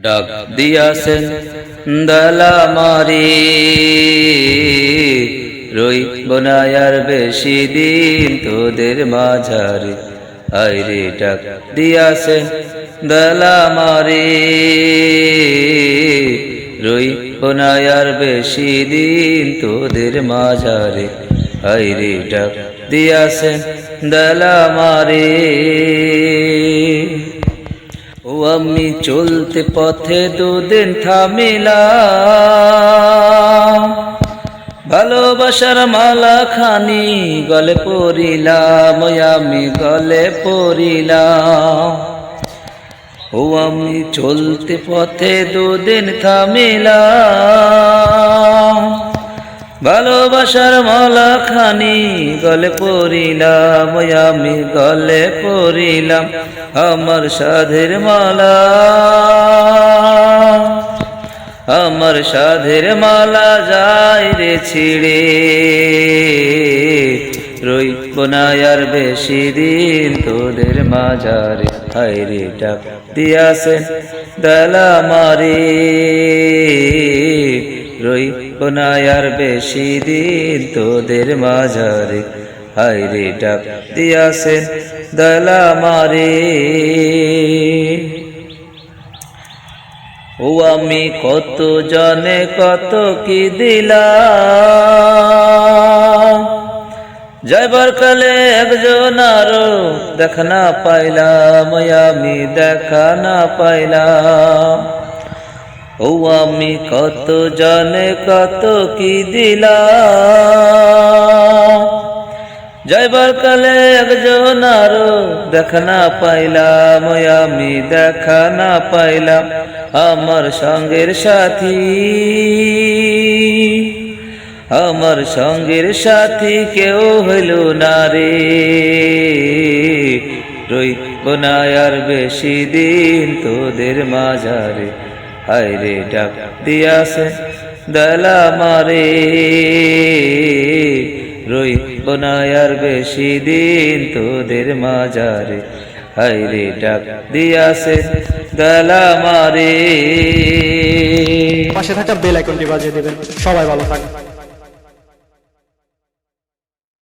ডাক দিয়াছেন দালামারি, রইব না আর বেশি দিন তোদের মাঝারে। আইরে ডাক দিয়াছেন দালামারি, রইব না আর বেশি দিন তোদের মাঝারে। আইরে ডাক দিয়াছেন দালামারি। ও আমি চলতে পথে দুদিন থামিলাম, ভালোবাসার মালা খানি গলে পরিলাম, আমি গলে পরিলাম। ও আমি চলতে পথে দুদিন থামিলাম, ভালোবাসার মালা খানি গলে পরিলাম, আমি গলে পরিলাম। আমার সাধের মালা, আমার সাধের মালা যায় রে ছিড়ে, রইব না আর বেশি দিন তোদের মাঝারে। হায়রে ডাক দিয়াছেন দালামারি, রইব না আর বেশি দিন তোদের মাঝারে। হায়রে ডাক দিয়াছেন দালামারি। ও আমি কত জনে কত কি দিলাম, যাইবার কালে একজন আরো দেখা না পাইলাম, আমি দেখা না পাইলাম। ও আমি কত জনে কত কি দিলাম, যাইবার কালে একজন আরো দেখা না পাইলাম, আমি দেখা না পাইলাম। আমার সঙ্গের সাথী, আমার সঙ্গের সাথী কেউ হইল না রে, রইব না আর বেশি দিন তোদের মাঝারে। হায়রে ডাক দিয়াছেন দালামারি, রইব না আর বেশি দিন তোদের মাঝারে। হায়রে ডাক দিয়াছেন দালামারি। পাশে থাকা বেল আইকনটি বাজিয়ে দেবেন। সবাই ভালো থাকবেন।